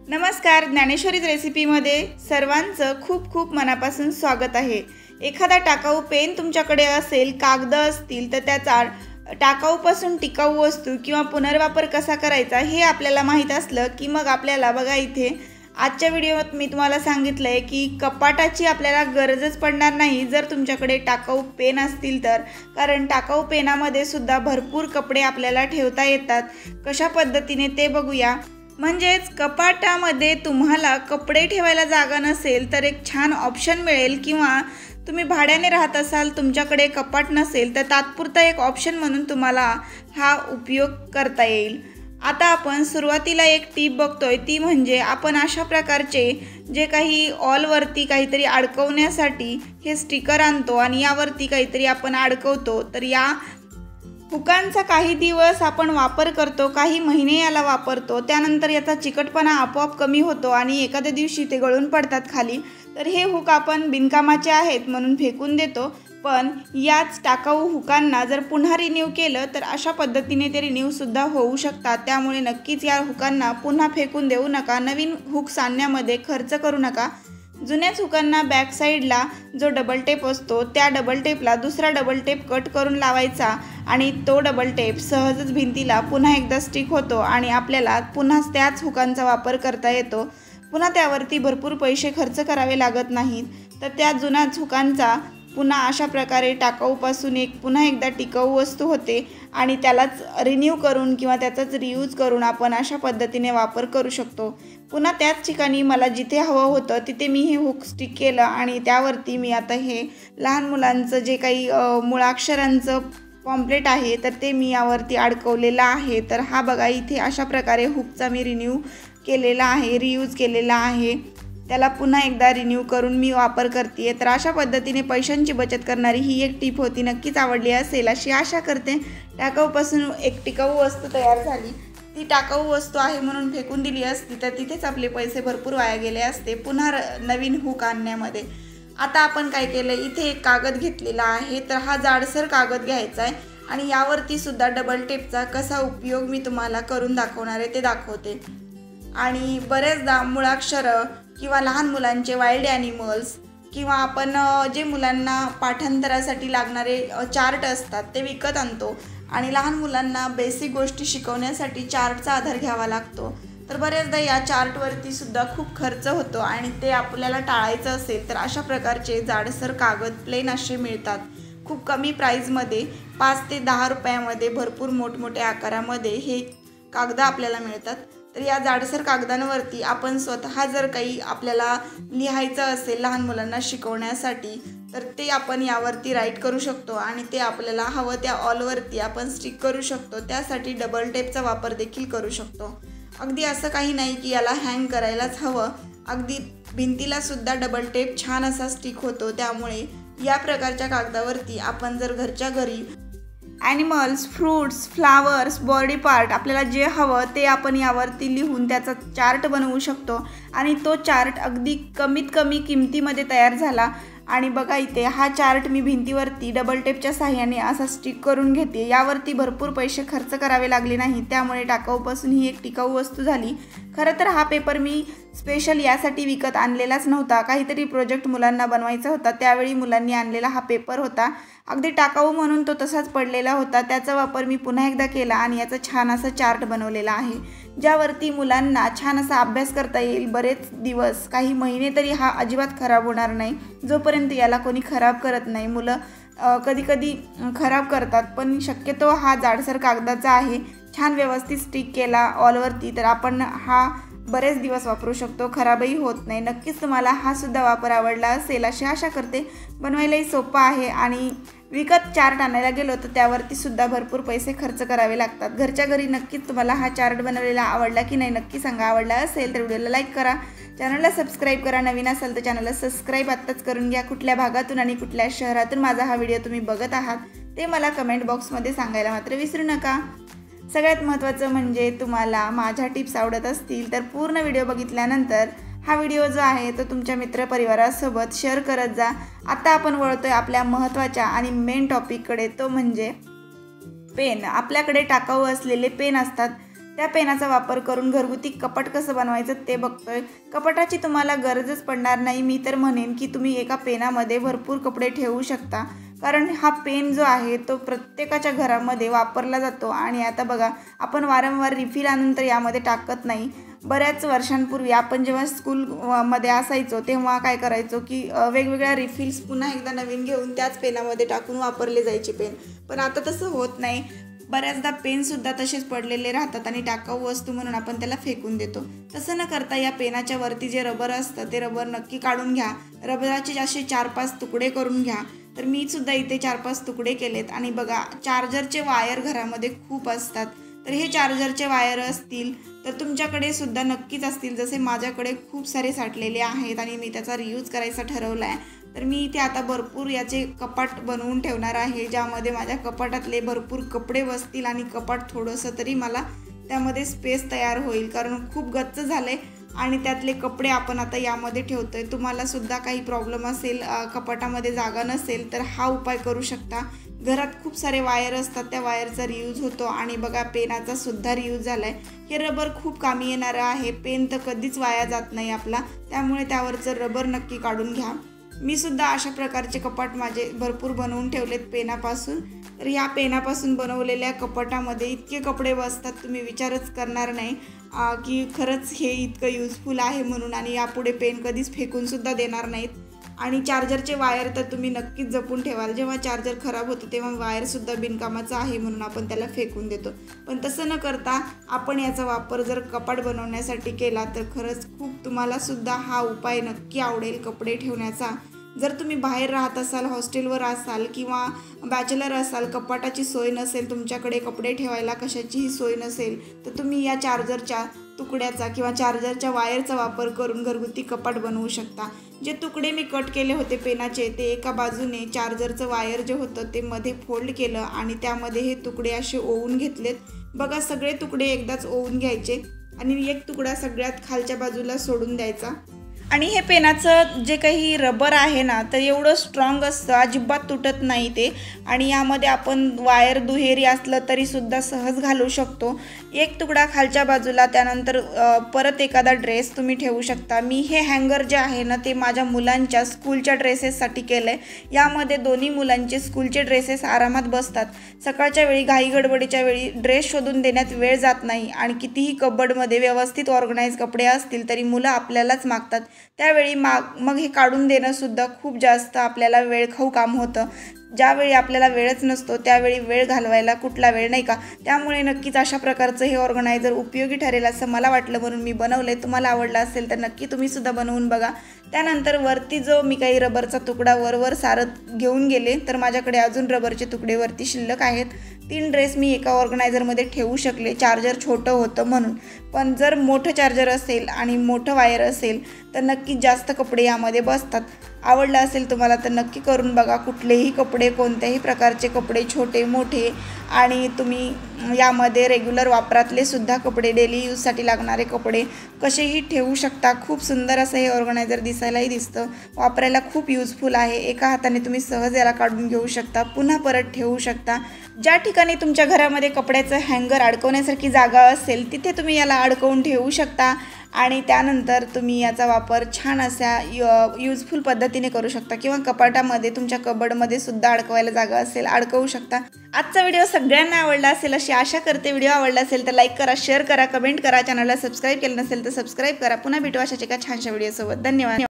नमस्कार, ज्ञानेश्वरीज रेसिपीमध्ये सर्वांचं खूप खूप मनापासून स्वागत आहे। एखादा टाकाऊ पेन तुमच्याकडे असेल, कागद असतील तर त्याचा टाकाऊपासून टिकाऊ वस्तू किंवा पुनर्वापर कसा करायचा हे आपल्याला माहीत असलं की मग आपल्याला बघा इथे आजच्या व्हिडिओत मी तुम्हाला सांगितलंय की कपाटाची आपल्याला गरजच पडणार नाही जर तुमच्याकडे टाकाऊ पेन असतील तर, कारण टाकाऊ पेनामध्ये सुद्धा भरपूर कपडे आपल्याला ठेवता येतात। कशा पद्धतीने ते बघूया। म्हणजेच कपाटामध्ये तुम्हाला कपडे ठेवायला जागा नसेल तर एक छान ऑप्शन मिळेल, किंवा तुम्ही भाड्याने राहत असाल, तुमच्याकडे कपाट नसेल तर तात्पुरता एक ऑप्शन म्हणून तुम्हाला हा उपयोग करता येईल। आता आपण सुरुवातीला एक टीप बघतोय, ती म्हणजे आपण अशा प्रकारचे जे काही ऑलवरती काहीतरी अडकवण्यासाठी हे स्टिकर आणतो आणि यावरती काहीतरी आपण अडकवतो। तर या हुकांचा काही दिवस आपण वापर करतो, काही महिने याला वापरतो, त्यानंतर याचा चिकटपणा आपोआप कमी होतो आणि एखाद्या दिवशी ते गळून पडतात खाली। तर हे हुक आपण बिनकामाचे आहेत म्हणून फेकून देतो, पण याच टाकाऊ हुकांना जर पुन्हा रिन्यू केलं तर अशा पद्धतीने ते रिन्यूसुद्धा होऊ शकतात। त्यामुळे नक्कीच या हुकांना पुन्हा फेकून देऊ नका, नवीन हुक्स आणण्यामध्ये खर्च करू नका। जुन्याच हुकांना बॅक साईडला जो डबल टेप असतो त्या डबल टेपला दुसरा डबल टेप कट करून लावायचा आणि तो डबल टेप सहजच भिंतीला पुन्हा एकदा स्टिक होतो आणि आपल्याला पुन्हा त्याच हुकांचा वापर करता येतो। पुन्हा त्यावरती भरपूर पैसे खर्च करावे लागत नाहीत। तर त्या जुन्याच हुकांचा पुन्हा अशा प्रकारे टाकाऊपासून एक पुन्हा एकदा टिकाऊ वस्तू होते आणि त्यालाच रिन्यू करून किंवा त्याचाच रियूज करून आपण अशा पद्धतीने वापर करू शकतो। पुन्हा त्याच ठिकाणी मला जिथे हवं होतं तिथे मी हे हुक स्टिक केलं आणि त्यावरती मी आता हे लहान मुलांचं जे काही मुळाक्षरांचं पॉम्पलेट आहे तर ते मी यावरती अडकवलेलं आहे। तर हा बघा इथे अशा प्रकारे हुकचा मी रिन्यू केलेला आहे, रियूज केलेला आहे, त्याला पुन्हा एकदा रिन्यू करून मी वापर करते। तर अशा पद्धतीने पैशांची बचत करणारी ही एक टिप होती, नक्कीच आवडली असेल अशी आशा करते। टाकाऊपासून एक टिकाऊ वस्तू तयार झाली, ती टाकाऊ वस्तू आहे म्हणून फेकून दिली असती तर तिथेच आपले पैसे भरपूर वाया गेले असते पुन्हा नवीन हुक आणण्यामध्ये। आता आपण काय केलं, इथे एक कागद घेतलेला आहे, तर हा जाडसर कागद घ्यायचा आहे आणि यावरती सुद्धा डबल टेपचा कसा उपयोग मी तुम्हाला करून दाखवणार आहे ते दाखवते। आणि बरेचदा मुळाक्षर किंवा लहान मुलांचे वाईल्ड ॲनिमल्स किंवा आपण जे मुलांना पाठांतरासाठी लागणारे चार्ट असतात ते विकत आणतो आणि लहान मुलांना बेसिक गोष्टी शिकवण्यासाठी चार्टचा आधार घ्यावा लागतो। तर बरेचदा या चार्टवरती सुद्धा खूप खर्च होतो आणि ते आपल्याला टाळायचं असेल तर अशा प्रकारचे जाडसर कागद प्लेन असे मिळतात खूप कमी प्राईजमध्ये, 5 ते 10 रुपयामध्ये भरपूर मोठमोठ्या आकारामध्ये हे कागद आपल्याला मिळतात। तर या जाडसर कागदांवरती आपण स्वतः जर काही आपल्याला लिहायचं असेल लहान मुलांना शिकवण्यासाठी तर ते आपण यावरती राईट करू शकतो आणि ते आपल्याला हवं त्या ऑलवरती आपण स्टिक करू शकतो। त्यासाठी डबल टेपचा वापर देखील करू शकतो। अगदी असं काही नाही की याला हँग करायलाच हवं, अगदी भिंतीला सुद्धा डबल टेप छान असा स्टिक होतो। त्यामुळे या प्रकारच्या कागदावरती आपण जर घरच्या घरी animals, fruits, flowers, body part आपल्याला जे हवं ते आपण यावरती लिहून त्याचा चार्ट बनवू शकतो आणि तो चार्ट अगदी कमीत कमी किमतीमध्ये तयार झाला। आणि बघा इथे हा चार्ट मी भिंतीवरती डबल टेपच्या साहाय्याने असा स्टिक करून घेते, यावरती भरपूर पैसे खर्च करावे लागले नाही, त्यामुळे टाकाऊपासून ही एक टिकाऊ वस्तू झाली। खरं तर हा पेपर मी स्पेशल यासाठी विकत आणलेलाच नव्हता, काहीतरी प्रोजेक्ट मुलांना बनवायचा होता त्यावेळी मुलांनी आणलेला हा पेपर होता। अगदी टाकाऊ म्हणून तो तसाच पडलेला होता, त्याचा वापर मी पुन्हा एकदा केला आणि याचा छान असा चार्ट बनवलेला आहे ज्यावरती मुलांना छान असा अभ्यास करता येईल बरेच दिवस, काही महिने तरी हा अजिबात खराब होणार नाही जोपर्यंत याला कोणी खराब करत नाही। मुलं कधी कधी खराब करतात, पण शक्यतो हा जाडसर कागदाचा आहे, छान व्यवस्थित स्टिक केला ऑलवरती तर आपण हा बरेच दिवस वापरू शकतो, खराबही होत नाही। नक्कीच तुम्हाला हा सुद्धा वापर आवडला असेल अशी आशा करते। बनवायलाही सोपं आहे आणि विकत चार्ट आणायला गेलो तर त्यावरती सुद्धा भरपूर पैसे खर्च करावे लागतात। घरच्या घरी नक्कीच तुम्हाला हा चार्ट बनवलेला आवडला की नाही नक्की सांगा। आवडला असेल तर व्हिडिओला लाईक करा, चॅनलला सबस्क्राईब करा, नवीन असाल तर चॅनलला सबस्क्राईब आत्ताच करून घ्या। कुठल्या भागातून आणि कुठल्या शहरातून माझा हा व्हिडिओ तुम्ही बघत आहात ते मला कमेंट बॉक्समध्ये सांगायला मात्र विसरू नका। सगळ्यात महत्त्वाचं म्हणजे तुम्हाला माझ्या टिप्स आवडत असतील तर पूर्ण व्हिडिओ बघितल्यानंतर हा व्हिडिओ जो आहे तो तुमच्या मित्रपरिवारासोबत शेअर करत जा। आता आपण वळतोय आपल्या महत्त्वाच्या आणि मेन टॉपिककडे, तो म्हणजे पेन। आपल्याकडे टाकाऊ असलेले पेन असतात त्या पेनाचा वापर करून घरगुती कपाट कसं बनवायचं ते बघतोय। कपाटाची तुम्हाला गरजच पडणार नाही। मी तर म्हणेन की तुम्ही एका पेनामध्ये भरपूर कपडे ठेवू शकता, कारण हा पेन जो आहे तो प्रत्येकाच्या घरामध्ये वापरला जातो। आणि आता बघा, आपण वारंवार रिफिल आणून तर यामध्ये टाकत नाही। बऱ्याच वर्षांपूर्वी आपण जेव्हा स्कूलमध्ये असायचो तेव्हा काय करायचो की वेगवेगळ्या रिफिल्स पुन्हा एकदा नवीन घेऊन त्याच पेनामध्ये टाकून वापरले जायचे पेन, पण आता तसं होत नाही। बऱ्याचदा पेनसुद्धा तसेच पडलेले राहतात आणि टाकाऊ वस्तू म्हणून आपण त्याला फेकून देतो। तसं न करता या पेनाच्या वरती जे रबर असतं ते रबर नक्की काढून घ्या। रबराचे असे 4-5 तुकडे करून घ्या। तर मी सुद्धा इथे 4-5 तुकडे केलेत। आणि बघा, चार्जरचे वायर घरामध्ये खूप असतात, तर हे चार्जरचे वायर असतील तर तुमच्याकडे सुद्धा नक्कीच असतील, जसे माझ्याकडे खूप सारे साठलेले आहेत आणि मी त्याचा रियूज करायचा ठरवला आहे। तर मी इथे आता भरपूर याचे कपाट बनवून ठेवणार आहे, ज्यामध्ये माझ्या कपाटातले भरपूर कपडे बसतील आणि कपाट थोडंसं तरी मला त्यामध्ये स्पेस तयार होईल, कारण खूप गच्च झाले आणि त्यातले कपडे आपण आता यामध्ये ठेवतोय। तुम्हाला सुद्धा काही प्रॉब्लेम असेल, कपाटामध्ये जागा नसेल, तर हा उपाय करू शकता। घरात खूप सारे वायर असतात, त्या वायरचा रियूज होतो आणि बघा, पेनाचा सुद्धा रियूज झाला आहे। हे रबर खूप कामी येणारं आहे। पेन तर कधीच वाया जात नाही आपला, त्यामुळे त्यावरचं रबर नक्की काढून घ्या। मी सुद्धा अशा प्रकारचे कपाट माझे भरपूर बनवून ठेवलेत पेनापासून। तर या पेनापासून बनवलेल्या कपाटामध्ये इतके कपडे बसतात, तुम्ही विचारच करणार नाही की खरंच हे इतकं युजफुल आहे म्हणून, आणि यापुढे पेन कधीच फेकूनसुद्धा देणार नाहीत। आणि चार्जरचे वायर तर तुम्ही नक्कीच जपून ठेवाल। जेव्हा चार्जर खराब होतं तेव्हा वायरसुद्धा बिनकामाचं आहे म्हणून आपण त्याला फेकून देतो, पण तसं न करता आपण याचा वापर जर कपाट बनवण्यासाठी केला तर खरंच खूप तुम्हालासुद्धा हा उपाय नक्की आवडेल कपडे ठेवण्याचा। जर तुम्ही बाहेर राहत असाल, हॉस्टेलवर असाल किंवा बॅचलर असाल, कपाटाची सोय नसेल तुमच्याकडे, कपडे ठेवायला कशाचीही सोय नसेल, तर तुम्ही या चार्जरच्या तुकड्याचा किंवा चार्जरच्या वायरचा वापर करून घरगुती कपाट बनवू शकता। जे तुकडे मी कट केले होते पेनाचे, ते एका बाजूने चार्जरचं वायर जे होतं ते मध्ये फोल्ड केलं आणि त्यामध्ये हे तुकडे असे ओवून घेतलेत। बघा, सगळे तुकडे एकदाच ओवून घ्यायचे आणि एक तुकडा सगळ्यात खालच्या बाजूला सोडून द्यायचा। आणि हे पेनाचं जे काही रबर आहे ना, तर एवढं स्ट्रॉंग असतं, अजिबात तुटत नाही ते। आणि यामध्ये आपण वायर दुहेरी असलं तरीसुद्धा सहज घालू शकतो। एक तुकडा खालच्या बाजूला, त्यानंतर परत एखादा ड्रेस तुम्ही ठेवू शकता। मी हे हँगर जे आहे ना, ते माझ्या मुलांच्या स्कूलच्या ड्रेसेससाठी केलं आहे। यामध्ये दोन्ही मुलांचे स्कूलचे ड्रेसेस आरामात बसतात। सकाळच्या वेळी घाई गडबडीच्या वेळी ड्रेस शोधून देण्यात वेळ जात नाही आणि कितीही कबर्डमध्ये व्यवस्थित ऑर्गनाईज कपडे असतील तरी मुलं आपल्यालाच मागतात, त्यावेळी मग हे काढून देणंसुद्धा खूप जास्त आपल्याला वेळखाऊ काम होतं। ज्यावेळी आपल्याला वेळच नसतो त्यावेळी वेळ घालवायला कुठला वेळ, नाही का? त्यामुळे नक्कीच अशा प्रकारचं हे ऑर्गनायझर उपयोगी ठरेल असं मला वाटलं म्हणून मी बनवले। तुम्हाला आवडलं असेल तर नक्की तुम्ही सुद्धा बनवून बघा। त्यानंतर वरती जो मी काही रबरचा तुकडा वर सारत घेऊन गेले, तर माझ्याकडे अजून रबरचे तुकडे वरती शिल्लक आहेत। 3 ड्रेस मी एका ऑर्गनायझरमध्ये ठेवू शकले, चार्जर छोटं होतं म्हणून। पण जर मोठं चार्जर असेल आणि मोठं वायर असेल तर नक्की जास्त कपडे यामध्ये बसतात। आवडलं असेल तुम्हाला तर नक्की करून बघा। कुठलेही कपडे, कोणत्याही प्रकारचे कपडे, छोटे मोठे, आणि तुम्ही यामध्ये रेग्युलर वापरातले सुद्धा कपडे, डेली यूजसाठी लागणारे कपडे कसेही ठेवू शकता। खूप सुंदर असं हे ऑर्गनायझर दिसायलाही दिसतं, वापरायला खूप यूजफुल आहे। एका हाताने तुम्ही सहज याला काढून घेऊ शकता, पुन्हा परत ठेवू शकता। ज्या ठिकाणी तुमच्या घरामध्ये कपड्याचं हँगर अडकवण्यासारखी जागा असेल तिथे तुम्ही याला अडकवून ठेवू शकता आणि त्यानंतर तुम्ही याचा वापर छान अशा यूजफुल पद्धतीने करू शकता, किंवा कपाटामध्ये तुमच्या कबर्डमध्ये सुद्धा अडकवायला जागा असेल अडकवू शकता। आजचा व्हिडिओ सगळ्यांना आवडला असेल अशी आशा करते। व्हिडिओ आवडला असेल तर लाईक करा, शेअर करा, कमेंट करा, चॅनलला सबस्क्राईब केलं नसेल तर सबस्क्राईब करा। पुन्हा भेटू अशाच एका छानशा व्हिडिओसोबत। धन्यवाद।